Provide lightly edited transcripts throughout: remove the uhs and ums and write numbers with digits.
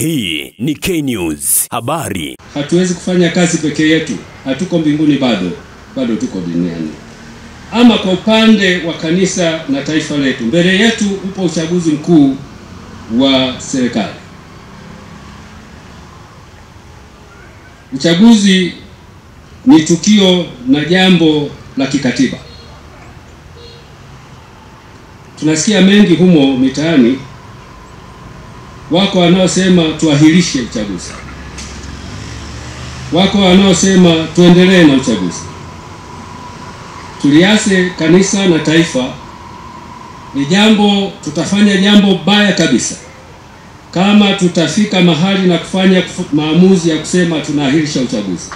Hii ni K-News habari. Hatuwezi kufanya kazi peke yetu. Hatuko mbinguni bado tuko duniani. Ama kwa upande wa kanisa na taifa letu, mbele yetu upo uchaguzi mkuu wa serikali. Uchaguzi ni tukio na jambo la kikatiba. Tunasikia mengi humo mitaani. Wako wanaosema tuahirishe uchaguzi. Wako wanaosema tuendelee na uchaguzi. Tuliase kanisa na taifa, tutafanya jambo baya kabisa kama tutafika mahali na kufanya maamuzi ya kusema tunaahirisha uchaguzi.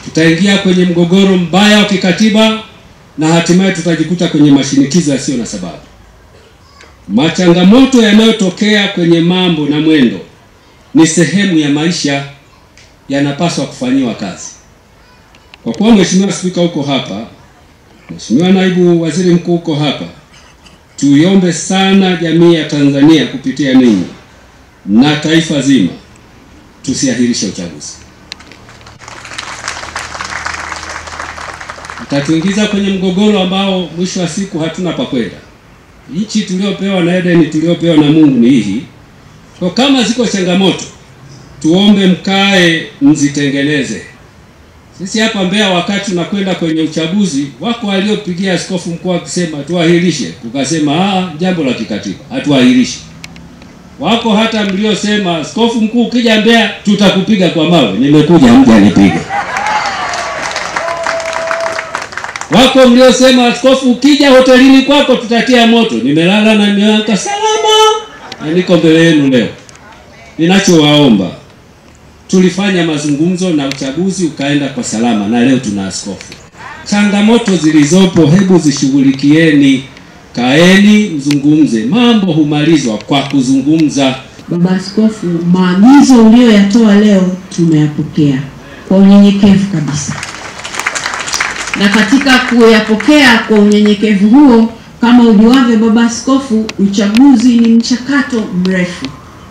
Tutaingia kwenye mgogoro mbaya wa kikatiba na hatimaye tutajikuta kwenye mashinikizo yasiyo na sababu. Machangamoto yanayotokea kwenye mambo na mwendo ni sehemu ya maisha, yanapaswa kufanyiwa kazi. Kwa kuwa Mheshimiwa Spika uko hapa, Mheshimiwa Naibu Waziri Mkuu uko hapa, tuiombe sana jamii ya Tanzania kupitia ninyi na taifa zima, tusiahirishe uchaguzi. Tutatuingiza kwenye mgogoro ambao mwisho wa siku hatuna pa kwenda. Nchi tuliopewa na Eden, tuliopewa na Mungu ni hii. Kwa kama ziko changamoto, tuombe mkae mzitengeneze. Sisi hapa Mbeya, wakati tunakwenda kwenye uchaguzi, wako waliopigia askofu mkuu akisema tuahirishe, tukasema jambo la kikatiba, hatuahirishi. Wako hata mliosema askofu mkuu ukija Mbeya tutakupiga kwa mawe, nimekuja mjanipiga. Wako mliosema askofu ukija hotelini kwako tutatia moto, nimelala na nimeamka salama na niko mbele yenu leo. Ninachowaomba, tulifanya mazungumzo na uchaguzi ukaenda kwa salama na leo tuna askofu. Changamoto zilizopo hebu zishughulikieni, kaeni mzungumze, mambo humalizwa kwa kuzungumza. Baba Askofu, maagizo uliyoyatoa leo tumeyapokea kwa unyenyekevu kabisa. Na katika kuyapokea kwa unyenyekevu huo, kama ujuavyo Baba Askofu, uchaguzi ni mchakato mrefu,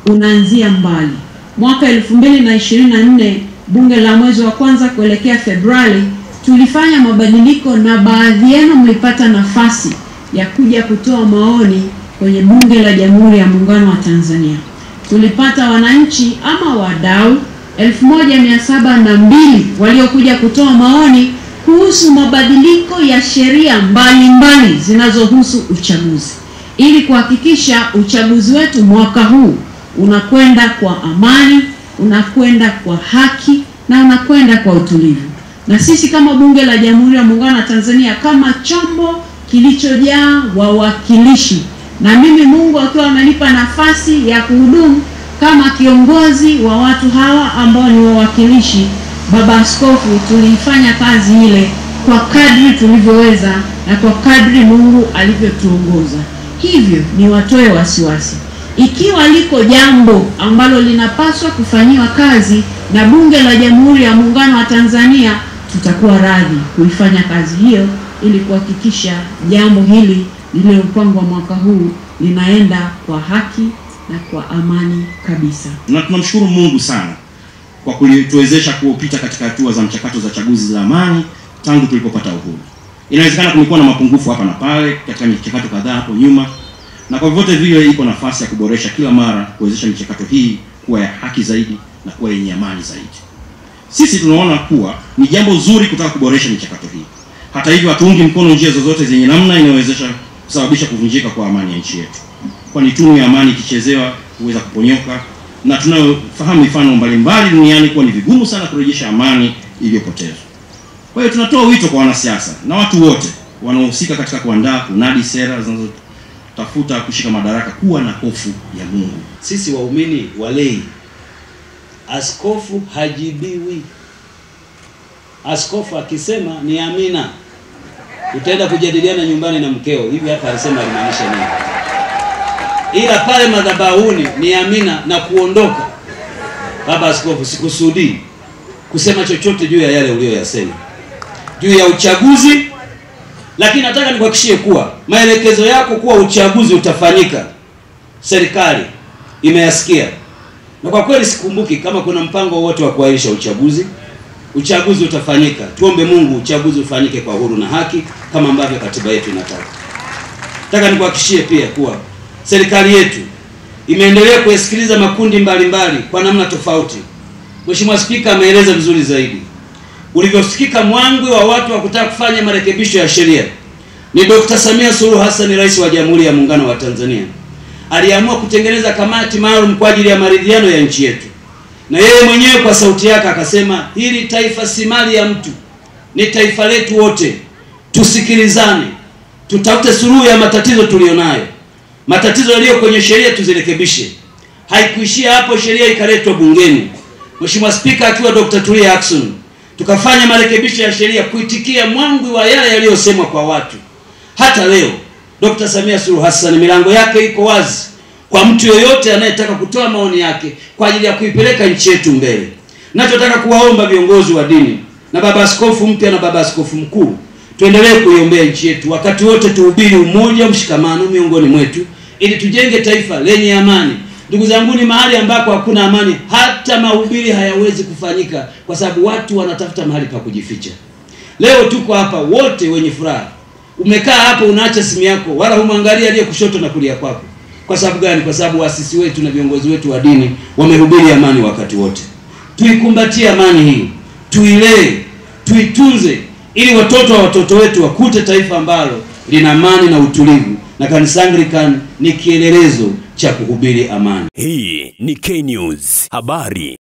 unaanzia mbali. Mwaka 2024 bunge la mwezi wa kwanza kuelekea Februari tulifanya mabadiliko na baadhi yenu mlipata nafasi ya kuja kutoa maoni kwenye bunge la Jamhuri ya Muungano wa Tanzania. Tulipata wananchi ama wadau 1702 waliokuja kutoa maoni kuhusu mabadiliko ya sheria mbalimbali zinazohusu uchaguzi, ili kuhakikisha uchaguzi wetu mwaka huu unakwenda kwa amani, unakwenda kwa haki na unakwenda kwa utulivu. Na sisi kama bunge la Jamhuri ya Muungano wa Tanzania, kama chombo kilichojaa wawakilishi, na mimi Mungu akiwa amenipa nafasi ya kuhudumu kama kiongozi wa watu hawa ambao ni wawakilishi, Baba Askofu, tulifanya kazi ile kwa kadri tulivyoweza na kwa kadri Mungu alivyotuongoza. Hivyo ni watoe wasiwasi. Ikiwa liko jambo ambalo linapaswa kufanyiwa kazi na bunge la Jamhuri ya Muungano wa Tanzania, tutakuwa radhi kuifanya kazi hiyo ili kuhakikisha jambo hili lililopangwa mwaka huu linaenda kwa haki na kwa amani kabisa. Na tunamshukuru Mungu sana kwa kutuwezesha kupita katika hatua za mchakato za chaguzi za amani tangu tulipopata uhuru. Inawezekana kulikuwa na mapungufu hapa na pale katika michakato kadhaa hapo nyuma, na kwa vyote vile iko nafasi ya kuboresha kila mara, kuwezesha michakato hii kuwa ya haki zaidi na kuwa yenye amani zaidi. Sisi tunaona kuwa ni jambo zuri kutaka kuboresha michakato hii. Hata hivyo hatuungi mkono njia zozote zenye namna inayowezesha kusababisha kuvunjika kwa amani ya nchi yetu. Kwani tunu ya amani ikichezewa huweza kuponyoka, na tunayofahamu mifano mbalimbali duniani kuwa ni vigumu sana kurejesha amani iliyopotezwa. Kwa hiyo tunatoa wito kwa wanasiasa na watu wote wanaohusika katika kuandaa, kunadi sera zinazotafuta kushika madaraka kuwa na hofu ya Mungu. Sisi waumini walei, askofu hajibiwi. Askofu akisema ni amina, utaenda kujadiliana nyumbani na mkeo, hivi hata alisema alimaanisha nini? Ila pale madhabahuni ni amina na kuondoka. Baba Askofu, sikusudii kusema chochote juu ya yale uliyoyasema juu ya uchaguzi, lakini nataka nikuhakikishie kuwa maelekezo yako kuwa uchaguzi utafanyika, serikali imeyasikia Na kwa kweli sikumbuki kama kuna mpango wote wa kuahirisha uchaguzi. Uchaguzi utafanyika. Tuombe Mungu uchaguzi ufanyike kwa huru na haki kama ambavyo katiba yetu inataka. Nataka nikuhakikishie pia kuwa serikali yetu imeendelea kusikiliza makundi mbalimbali kwa namna tofauti. Mheshimiwa Spika ameeleza vizuri zaidi. Ulivyosikika mwangwi wa watu wa kutaka kufanya marekebisho ya sheria ni Dr. Samia Suluhu Hassan, Rais wa Jamhuri ya Muungano wa Tanzania. Aliamua kutengeneza kamati maalum kwa ajili ya maridhiano ya nchi yetu. Na yeye mwenyewe kwa sauti yake akasema, hili taifa si mali ya mtu, ni taifa letu wote. Tusikilizane, tutafute suluhu ya matatizo tulionayo. Matatizo yaliyo kwenye sheria tuzirekebishe. Haikuishia hapo, sheria ikaletwa bungeni. Mheshimiwa Spika akiwa Dr. Tulia Ackson, tukafanya marekebisho ya sheria kuitikia mwangwi wa yale yaliyosemwa kwa watu. Hata leo Dr. Samia Suluhu Hassan milango yake iko wazi kwa mtu yoyote anayetaka kutoa maoni yake kwa ajili ya kuipeleka nchi yetu mbele. Ninachotaka kuwaomba viongozi wa dini na baba askofu mpya na baba askofu mkuu, tuendelee kuiombea nchi yetu. Wakati wote tuhubiri umoja, mshikamano miongoni mwetu ili tujenge taifa lenye amani. Ndugu zangu, ni mahali ambako hakuna amani hata mahubiri hayawezi kufanyika, kwa sababu watu wanatafuta mahali pa kujificha. Leo tuko hapa wote wenye furaha. Umekaa hapa unaacha simu yako, wala humwangalia aliye kushoto na kulia kwako. Kwa sababu gani? Kwa sababu waasisi wetu na viongozi wetu wa dini wamehubiri amani wakati wote. Tuikumbatie amani hii, tuilee, tuitunze, ili watoto wa watoto wetu wakute taifa ambalo lina amani na utulivu, na Kanisa Anglican ni kielelezo cha kuhubiri amani. Hii ni K News habari.